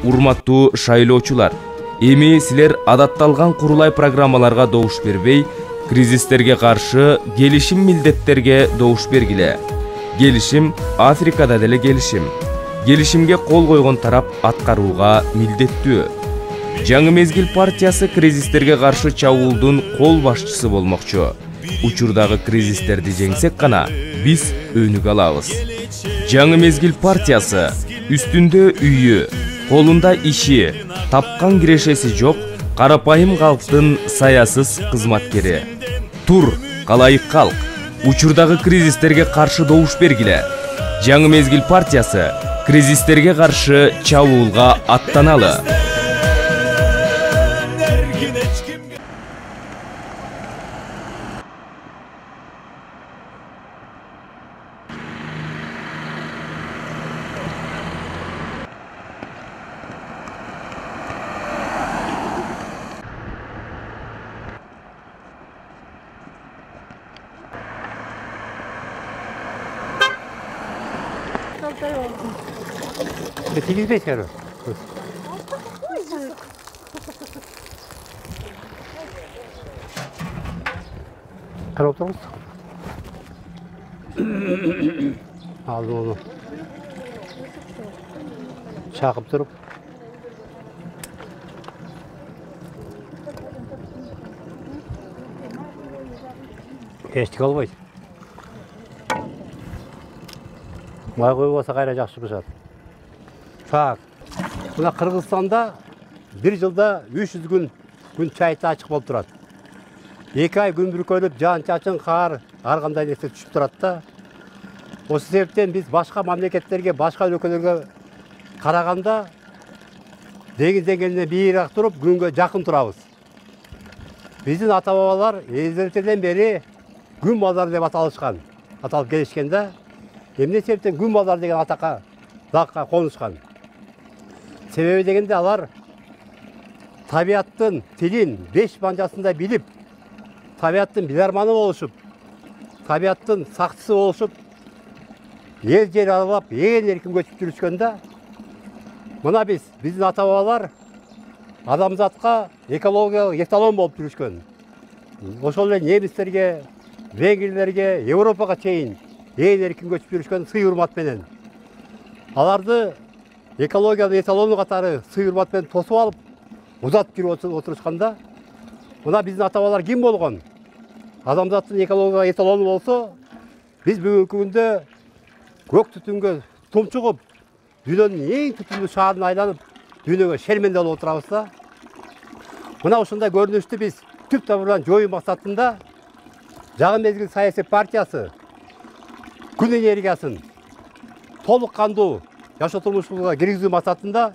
урматтуу шайлоочулар, эми силер адатталган курулай программаларга добуш бербей, кризистерге каршы келишим милдеттерге добуш бергиле. Келишим Африкада деле келишим. Келишимге кол койгон тарап аткарууга милдеттүү. Жаңы мезгил партиясы кризистерге каршы чабуулдун кол башчысы болмокчу. Учурдагы кризистерди жеңсек гана биз өнүгө алабыз. Жаңы мезгил партиясы үстүндө үйү, колунда иши, тапкан кирешеси жок, карапайым калктын саясыз кызматкери. Тур, калайык калк, учурдагы кризистерге каршы добуш бергиле. Жаңы мезгил партиясы кризистерге каршы чабуулга аттаналы. Тигизбей кәрі. Қарап тұрыңыз. Алды оны. Шақып тұрып. Ештік албайды. Май қойып болса қайра жақсы пышады. Так, мына Кыргызстанда bir жылда 300 күн чайты ачык болуп турат. 2 ай күн бүркөлүп, жаан-чачын, кар, ар кандай нерсе түшүп турат да. Осы себептен биз башка мамлекеттерге, башка өлкөлөргө караганда деңиз деңгээлине бийираак туруп, күнгө жакын турабыз. Биздин ата-бабалар эзелтеден бери күн балдары деп аталышкан, аталып келишкен да. Эмне себептен күн балдары деген атакка конушкан. Себеби дегенде алар табияттын тилин 5 банжасында билип, табияттын биларманы болушуп, табияттын сактысы болушуп, жер аралап, эркин көчүп жүрүшкөндө, мына биздин ата-бабалар адамзатка экологиялык эталон болуп жүрүшкөн. Ошол эле немистерге, венгрлерге, Европага чейин эркин көчүп жүрүшкөн сый урмат менен. Аларды экологиялык эталону катары сый урмат менен тосуп алып, узатып жүрүп отурушканда, мына биздин ата-бабалар ким болгон? Адамзаттын экологиялык эталону болсо, биз бүгүнкү күндө көк түтүнгө тумчугуп, дүйнөнүн эң түтүндүү шаарын айланып, дүйнөгө шерменде болуп отурабыз да. Мына ушундай көрүнүштү биз түп тамырынан жоюу максатында жаңы мезгил саясий партиясы күн энергиясын толук кандуу жашоо турмушуга киргизүү максатында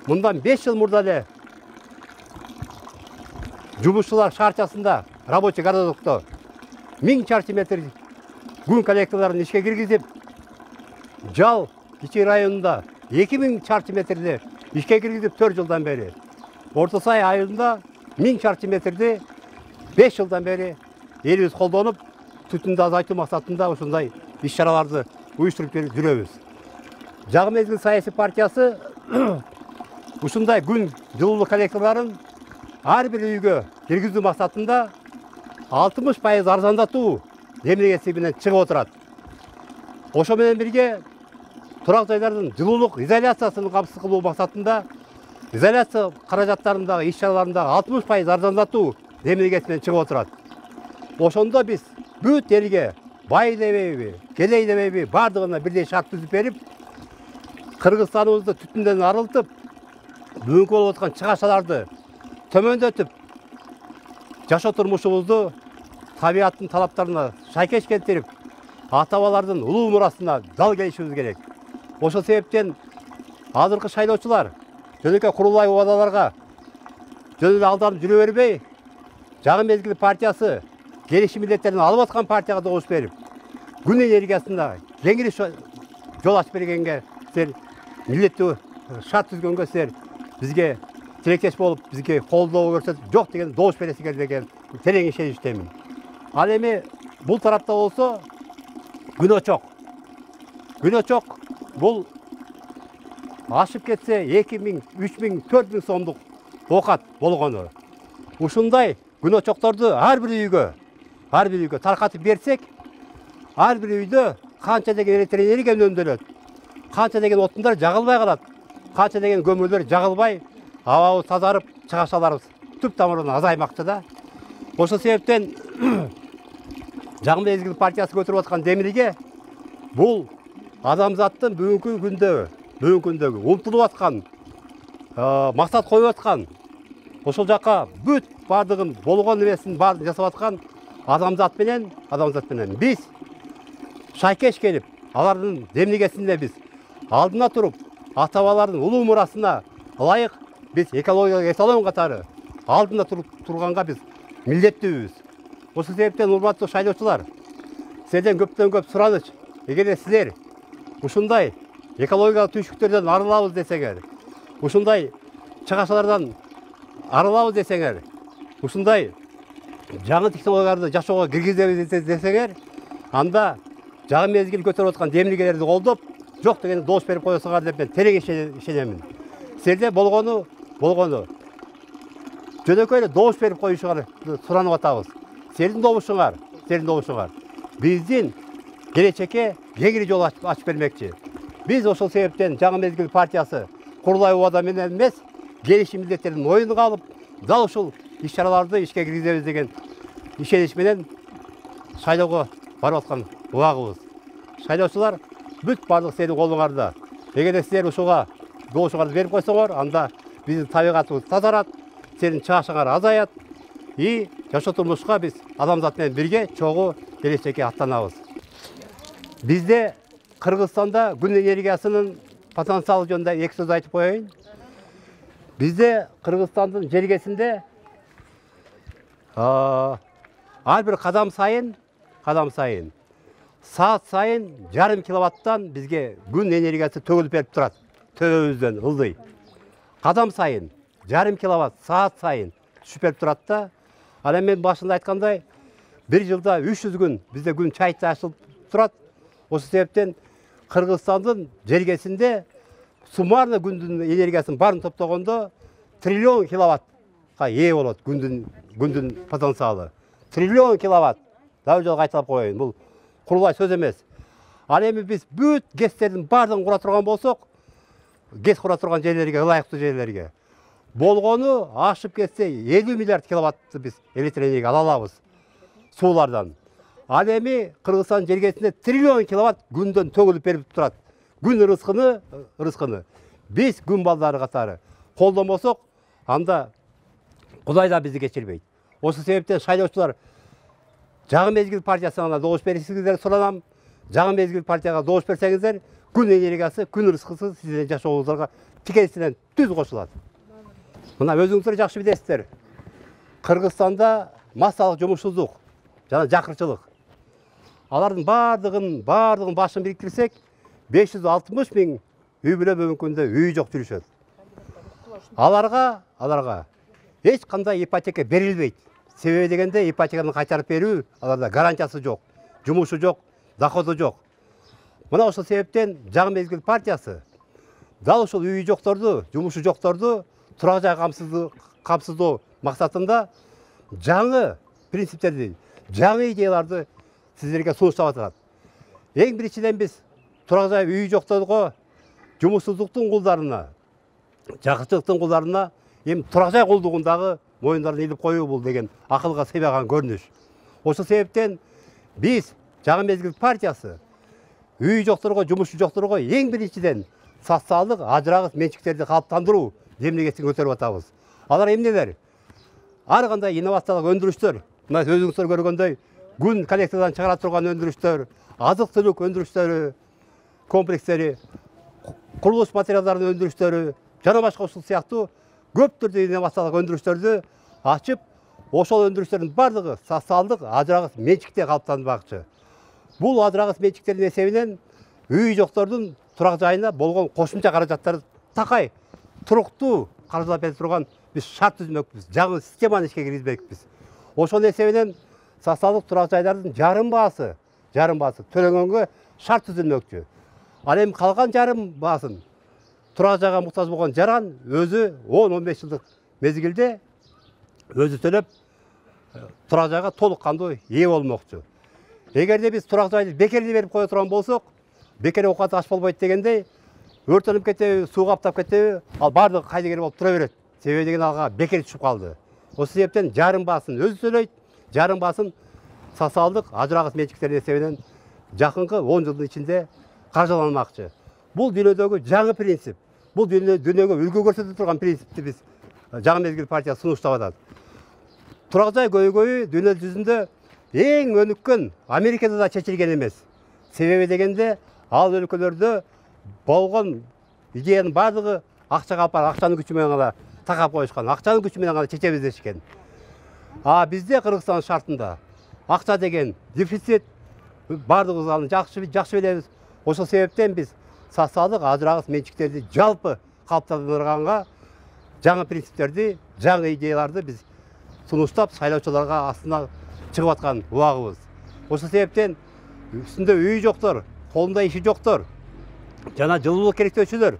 мындан 5 жыл мурда эле жумушчулар шаарчасында, рабочий городокто 1000 чарчы метр күн коллекторлорун ишке киргизип, Жал Кичи районунда 2000 чарчы метрди ишке киргизип 4 жылдан бери, Орто Сай айылында 1000 чарчы метрди 5 жылдан бери элибиз колдонуп, түтүндү азайтуу максатында ушундай иш-чараларды уюштуруп жүрөбүз. Жаңы мезгил саясий партиясы ушундай күн жылуулук коллекторлорун ар бир үйгө киргизүү максатында 60% арзандатуу демилгеси менен чыгып отурат. Ошо менен бирге турак жайлардын жылуулук изоляциясын камсыз кылуу максатында изоляция каражаттарындагы иш-чараларындагы 60% арзандатуу демилгеси менен чыгып отурат. Ошондо биз бүт элге бай дебейби, кедей дебейби, бардыгына бирдей шарт түзүп берип, Кыргызстаныбызды түтүндөн арылтып, бүгүнкү болуп аткан чыгашаларды төмөндөтүп, жашоо турмушубузду табияттын талаптарына шайкеш келтирип, ата-бабалардын улуу мурасына дал келишибиз керек. Ошол себептен азыркы шайлоочулар жөнөкөй курулай убадаларга жөн эле алданып жүрө бербей, жаңы мезгил партиясы келишим милдеттерин алып аткан партияга добуш берип, күн энергиясында кеңири жол ачып бергенге силер милдеттүү шарт түзгөнгө силер бизге тилектеш болуп, бизге колдоо көрсөтүп, жок деген добуш бересиңер деген терең ишеничтемин. Ал эми бул тарапта болсо күнөчөк. Күнөчөк бул ашып кетсе 2000, 3000, 4000 сомдук окат болгону. Ушундай күнөчөктөрдү ар бир үйгө таркатып берсек, ар бир үйдө канча деген электр энергия үнөмдөлөт, канча деген отундар жагылбай калат, канча деген көмүрлөр жагылбай, абабыз тазарып, чыгашаларыбыз түп тамырынан азаймакчы да. Ошол себептен Жаңы Мезгил партиясы көтөрүп аткан демилге бул адамзаттын бүгүнкү күндөгү умтулуп аткан, максат коюп аткан, ошол жака бүт бардыгын болгон эмесин баарын жасап аткан адамзат менен биз шайкеш келип, алардын демилгесинде биз алдына туруп, ата бабалардын улуу мурасына ылайык биз экологиялык эталон катары алдында турганга биз милдеттүүбүз. Ошол себептен урматтуу шайлоочулар, сиздерден көптөн көп сураныч, эгерде силер ушундай экологиялык түйшүктөрдөн арылабыз десеңер, ушундай чыгашалардан арылабыз десеңер, ушундай жаңы технологияларды жашоого киргизебиз десеңер, анда Жаңы Мезгил көтөрүп аткан демилгелерди колдоп, жок дегенде добуш берип коесуңар деп мен терең ишенемин. Силерде болгону жөнөкөй эле добуш берип коюшуңар суранып атабыз. Силердин добушуңар биздин келечекке кеңири жол ачып бермекчи. Биз ошол себептен Жаңы Мезгил партиясы курулай убада менен эмес, келишим милдеттерин моюнга алып, дал ушул иш-чараларды ишке киргизебиз деген ишенич менен шайлоого барып аткан убагыбыз. Шайлоочулар бүт барлык силердин колуңарда. Эгерде силер ушуга добушуңарды берип койсоңор, анда биздин табигатыбыз тазарат, силердин чыгашыңар азаят, жашоо турмушка биз адамзат менен бирге чогуу келечекке аттанабыз. Бизде Кыргызстанда күн энергиясынын потенциалы жөнүндө эки сөз айтып коеюн. Бизде Кыргызстандын жергесинде ар бир кадам сайын саат сайын 1,5 киловаттан бизге күн энергиясы төгүлүп берип турат. Төбөбүздөн ылдый. Кадам сайын 1,5 киловатт саат сайын түшүп берип турат да. Ал эми мен башында айткандай, бир жылда 300 күн бизде күн чайтай ачылып турат. Ошол себептен Кыргызстандын жергесинде суммарно күндүн энергиясын баарын топтогондо триллион киловаттка ээ болот күндүн потенциалы. Триллион киловатт. Дагы жолу кайталап коеюн. Бул курулай сөз эмес. Ал эми биз бүт ГЭСтердин баардыгын кура турган болсок, ГЭС кура турган жерлерге, ылайыктуу жерлерге болгону ашып кетсе 50 миллиард киловаттты биз электр энергия ала алабыз суулардан. Ал эми Кыргызстан жергесинде триллион киловатт күндөн төгүлүп берип турат. Күн ырыскыны биз күн балдары катары колдонбосок, анда Кудай да бизди кечирбейт. Ошол себептен шайлоочулар Жаңы Мезгил партиясына добуш беришиңиздерди суранам. Жаңы Мезгил партияга добуш берсеңиздер, күн энергиясы, күн ырыскысы сиздердин жашооңуздарга тикелесинен түз кошулат. Мына өзүңүздөр жакшы билесиздер. Кыргызстанда массалык жумушсуздук жана жакырчылык. Алардын баардыгын башын бириктирсек, 560 000 үй бүлө бүгүнкүндө үйү жок жүрүшөт. Аларга эч кандай ипотека берилбейт. Себеби дегенде ипотеканы кайтарып берүү, аларда гарантиясы жок, жумушу жок, доходу жок. Мына ошол себептен Жаңы Мезгил партиясы дал ушул үйү жокторду, жумушу жокторду турак жай камсыздоо максатында жаңы принциптерди, жаңы идеяларды сиздерге сунуштап атат. Эң биринчиден биз турак жай үйү жокторго, жумушсуздуктун кулдарына, жакырчылыктын кулдарына эми турак жай кулдугундагы моюндарын илип коюу бул деген акылга сыйбаган көрүнүш. Ошол себептен биз Жаңы Мезгил партиясы үйү жокторго, жумушу жокторго эң биринчиден социалдык ажырагыс менчиктерди калыптандыруу демилгесин көтөрүп атабыз. Алар эмнелер? Ар кандай инновациялык өндүрүштөр, мына өзүңүздөр көргөндөй, күн коллектордан чыгара турган өндүрүштөр, азык-түлүк өндүрүштөрү, комплекстери, курулуш материалдарынын өндүрүштөрү, жана башка ушул сыяктуу көп түрдүү инновациялык өндүрүштөрдү ачып, ошол өндүрүштөрдүн бардыгы социалдык ажырагыс менчикте калыптанбакчы. Бул ажырагыс менчиктердин эсебинен үй жоктордун турак жайына болгон кошумча каражаттар такай, туруктуу каржылап берип турган биз шарт түзмөкпүз, жаңы системаны ишке киргизбекпиз. Ошол эсебинен социалдык турак жайлардын жарым баасы төлөнгөнгө шарт түзүлмөкчү. Ал эми калган жарым баасын турак жайга муктаж болгон жаран өзү 10-15 жылдык мезгилде өзү төлөп турак жайга толук кандуу ээ болмокчу. Эгерде биз турак жайды бекерди берип кое турган болсок, бекер оокат аш болбойт дегендей, өртөнүп кетеби, суу каптап кетеби, ал баардыгы кайдыгер болуп тура берет. Себеби деген алга бекер түшүп калды. Ошол себептен жарым баасын өзү төлөйт, жарым баасын социалдык ажырагыс менчиктердин эсебинен жакынкы 10 жылдын ичинде каржыланмакчы. Бул дүйнөдөгү жаңы принцип. Бул дүйнөгө үлгү көрсөтө турган принципти биз жаңы мезгил партиясы сунуштап атат. Турак жай көйгөйү дүйнө жүзүндө эң өнүккөн Америкада да чечилген эмес. Себеби дегенде ал өлкөлөрдө болгон идеянын баардыгы акчага алып барып, акчанын күчү менен гана такап коюшкан, акчанын күчү менен гана чечебиз дешкен. Бизде Кыргызстан шартында акча деген дефицит, баардыгыбыз аны жакшы билебиз. Ошол себептен биз социалдык ажырагыс менчиктерди жалпы калыптандырганга жаңы принциптерди, жаңы идеяларды биз сунуштап шайлоочуларга астына чыгып аткан убагыбыз. Ошол себептен үстүндө үйү жоктор, колунда иши жоктор, жана жылуулук керектөөчүлөр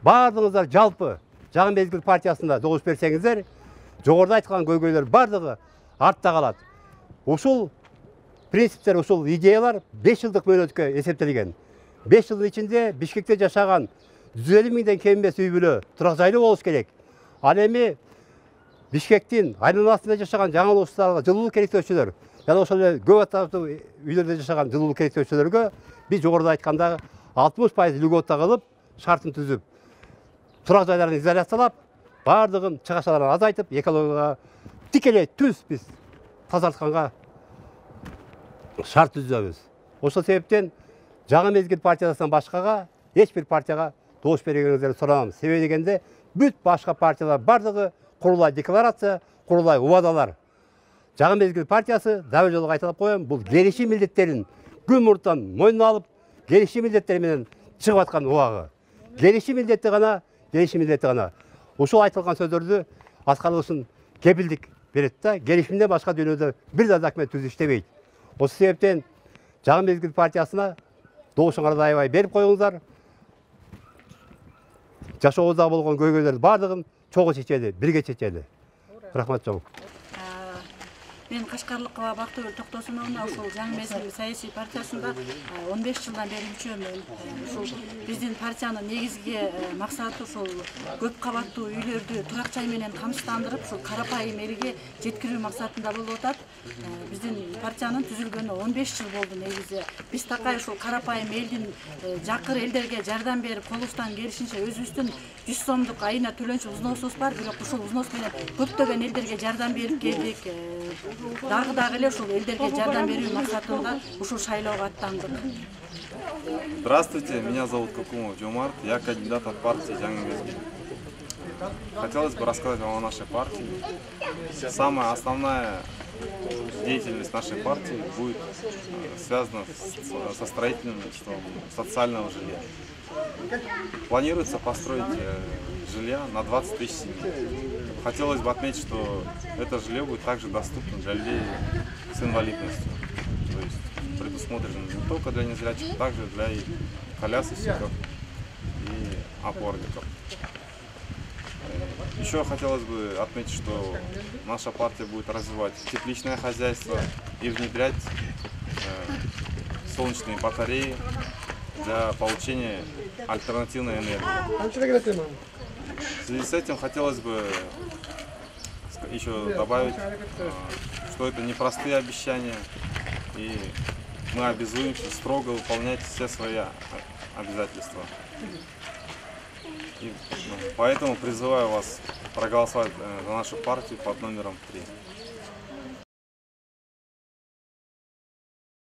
баардыгыңыздар жалпы жаңы мезгил партиясында добуш берсеңиздер, жогоруда айткан көйгөйлөр баардыгы артта калат. Ушул принциптер, ушул идеялар 5 жылдык мөөнөткө эсептелген. 5 жылдын ичинде Бишкекте жашаган 150 миңден кем эмес үй бүлө турак жайлуу болуш керек. Ал эми Бишкектин айланасында жашаган жаңы улустарга жылуулук керектөөчүлөр, жана ошол эле көп атаптуу үйлөрдө жашаган жылуулук керектөөчүлөргө биз жогоруда айткандагы 60% льгота кылып, шартын түзүп, турак жайларын изоляциялап, баардыгын чыгашаларын азайтып, экологияга тикелей түз биз тазартканга шарт түзөбүз. Ошол себептен жаңы мезгил партиясынан башкага эч бир партияга добуш бергениңиздерди суранам. Себеби дегенде бүт башка партиялар баардыгы курулай декларация, курулай убадалар. Жаңы мезгил партиясы дабыл жолу кайталап коем, бул келишим милдеттерин күн муртан мойнуна алып, келишим милдеттери менен чыгып аткан убагы. Келишим милдети гана. Ушул айтылган сөздөрдү аткаруу үчүн кепилдик берет да, келишимден башка дүйнөдө бир да документ түзүп иштебейт. Ошол себептен жаңы мезгил партиясына добушуңарды аябай берип коюңуздар. Жашообузда болгон көйгөйлөрдүн баардыгын чогуу чечели, бирге чечели. Рахмат чоң. Мен Кашкарлык Бактыгүл Токтосуновна ушул жаңы мезгил саясий партиясында 15 жылдан бери мүчөмүн. Ушул биздин партиянын негизги максаты ушул көп кабаттуу үйлөрдү турак жай менен камсыздандырып, ушул карапайым элге жеткирүү максатында болуп атат. Биздин партиянын түзүлгөнүнө 15 жыл болду негизи. Биз такай ушул карапайым элдин жакыр элдерге жардам берип, колубуздан келишинче өзүбүздүн 100 сомдук айына төлөнчү взносубуз бар, бирок ушул взнос менен көптөгөн элдерге жардам берип келдик. Дагы эле ушул элдерге жардам берүү максатында ушул шайлоого аттандык. Здравствуйте, меня зовут Кукумов Жомарт, я кандидат от партии «Жаңы мезгил». Хотелось бы рассказать вам о нашей партии. Самая основная деятельность нашей партии будет связана со строительством социального жилья. Планируется построить жилья на 20 тысяч семей. Хотелось бы отметить, что это жилье будет также доступно для людей с инвалидностью. То есть предусмотрено не только для незрячих, а также для колясочников и опорников. Еще хотелось бы отметить, что наша партия будет развивать тепличное хозяйство и внедрять солнечные батареи для получения альтернативной энергии. В связи с этим хотелось бы еще добавить, что это непростые обещания, и мы обязуемся строго выполнять все свои обязательства. И поэтому призываю вас проголосовать за нашу партию под номером 3.